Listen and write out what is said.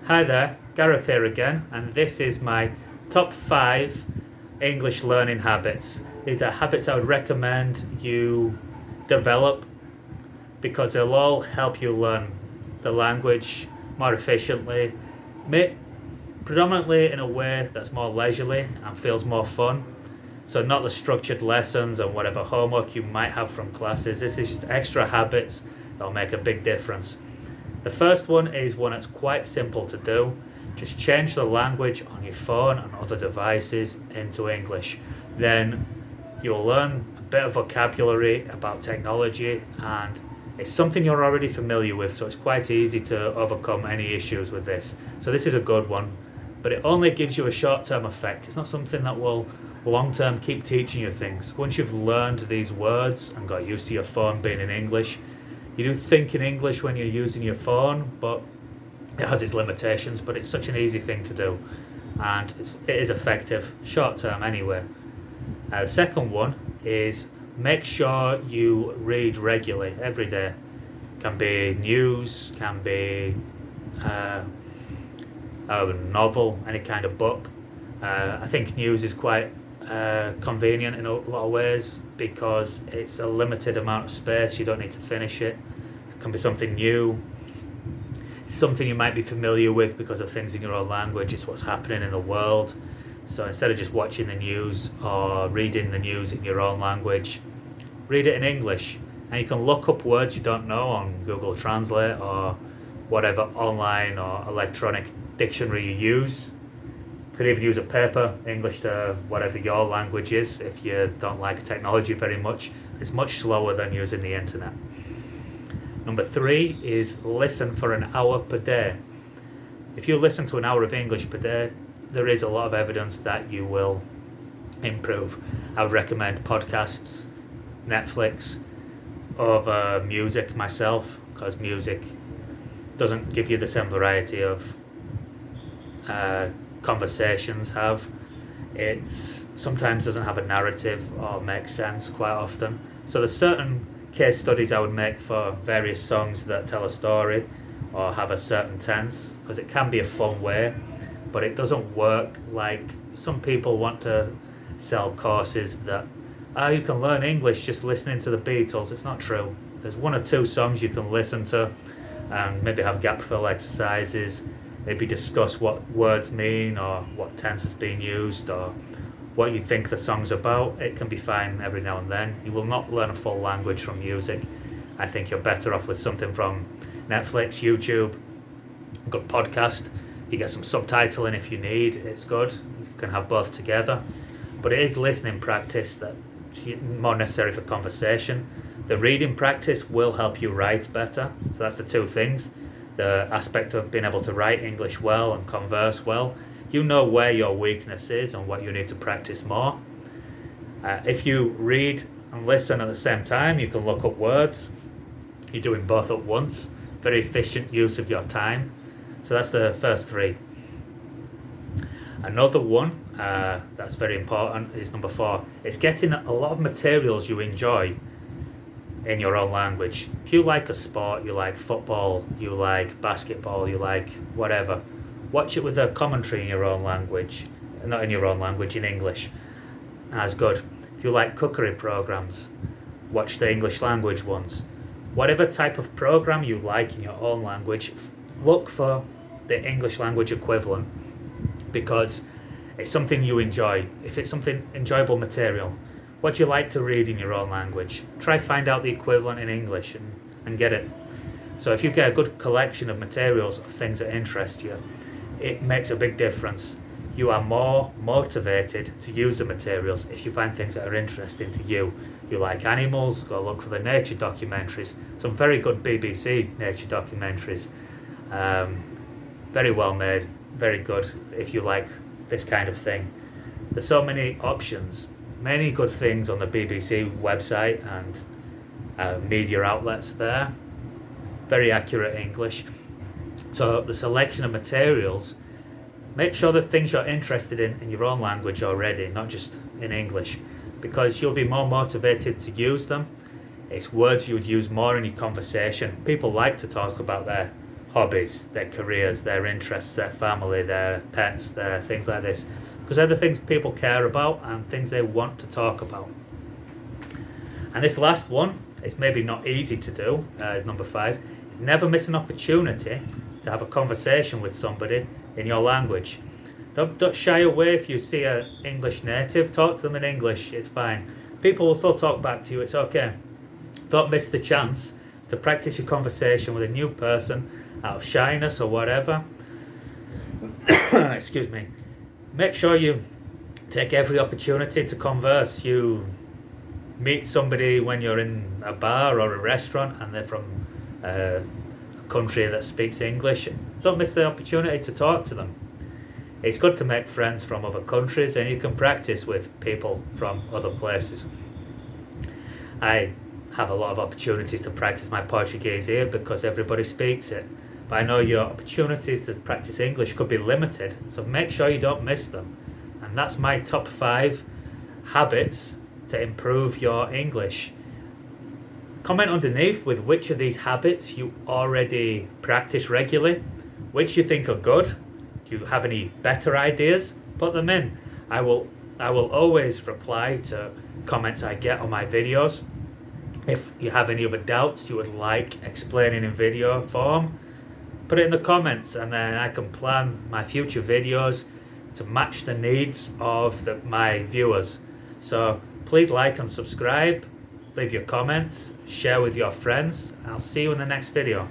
Hi there, Gareth here again, and this is my top 5 English learning habits. These are habits I would recommend you develop because they'll all help you learn the language more efficiently, predominantly in a way that's more leisurely and feels more fun. So, not the structured lessons and whatever homework you might have from classes. This is just extra habits that'll make a big difference. The first one is one that's quite simple to do. Just change the language on your phone and other devices into English. Then you'll learn a bit of vocabulary about technology, and it's something you're already familiar with, so it's quite easy to overcome any issues with this. So this is a good one, but it only gives you a short-term effect. It's not something that will long-term keep teaching you things. Once you've learned these words and got used to your phone being in English, you do think in English when you're using your phone, but it has its limitations, but it's such an easy thing to do, and it is effective, short term anyway. The second one is make sure you read regularly, every day. Can be news, can be a novel, any kind of book. I think news is quite convenient in a lot of ways because it's a limited amount of space. You don't need to finish it. It can be something new, something you might be familiar with because of things in your own language. It's what's happening in the world. So instead of just watching the news or reading the news in your own language, read it in English. And you can look up words you don't know on Google Translate or whatever online or electronic dictionary you use. You could even use a paper English to whatever your language is if you don't like technology very much. It's much slower than using the internet. Number 3 is listen for an hour per day. If you listen to an hour of English per day, there is a lot of evidence that you will improve. I would recommend podcasts, Netflix, over music myself, because music doesn't give you the same variety of conversations have. It sometimes doesn't have a narrative or make sense quite often. So there's certain case studies I would make for various songs that tell a story or have a certain tense, because it can be a fun way, but it doesn't work like some people want to sell courses that you can learn English just listening to the Beatles. It's not true. There's 1 or 2 songs you can listen to and maybe have gap fill exercises, maybe discuss what words mean or what tense is being used or what you think the song's about. It can be fine every now and then. You will not learn a full language from music. I think you're better off with something from Netflix, YouTube, a good podcast. You get some subtitling if you need. It's good. You can have both together. But it is listening practice that's more necessary for conversation. The reading practice will help you write better. So that's the 2 things. The aspect of being able to write English well and converse well. You know where your weakness is and what you need to practice more. If you read and listen at the same time, you can look up words. You're doing both at once. Very efficient use of your time. So that's the first 3. Another one that's very important is number 4. It's getting a lot of materials you enjoy in your own language. If you like a sport, you like football, you like basketball, you like whatever, watch it with a commentary in your own language, not in your own language, in English. That's good. If you like cookery programs, watch the English language ones. Whatever type of program you like in your own language, look for the English language equivalent, because it's something you enjoy. If it's something enjoyable material, what you like to read in your own language, try find out the equivalent in English and get it. So if you get a good collection of materials of things that interest you, it makes a big difference. You are more motivated to use the materials if you find things that are interesting to you. You like animals, go look for the nature documentaries. Some very good BBC nature documentaries. Very well made, very good if you like this kind of thing. There's so many options. Many good things on the BBC website and media outlets there. Very accurate English. So the selection of materials, make sure the things you're interested in your own language already, not just in English, because you'll be more motivated to use them. It's words you would use more in your conversation. People like to talk about their hobbies, their careers, their interests, their family, their pets, their things like this. Because they're the things people care about and things they want to talk about. And this last one, it's maybe not easy to do, number 5, is never miss an opportunity to have a conversation with somebody in your language. Don't shy away if you see an English native. Talk to them in English, it's fine. People will still talk back to you, it's okay. Don't miss the chance to practice your conversation with a new person out of shyness or whatever. Excuse me. Make sure you take every opportunity to converse. You meet somebody when you're in a bar or a restaurant and they're from a country that speaks English. Don't miss the opportunity to talk to them. It's good to make friends from other countries, and you can practice with people from other places. I have a lot of opportunities to practice my Portuguese here because everybody speaks it. But I know your opportunities to practice English could be limited, so make sure you don't miss them. And that's my top 5 habits to improve your English. Comment underneath with which of these habits you already practice regularly, which you think are good. Do you have any better ideas? Put them in. I will always reply to comments I get on my videos. If you have any other doubts you would like explaining in video form, put it in the comments, and then I can plan my future videos to match the needs of my viewers. So please like and subscribe, leave your comments, share with your friends. I'll see you in the next video.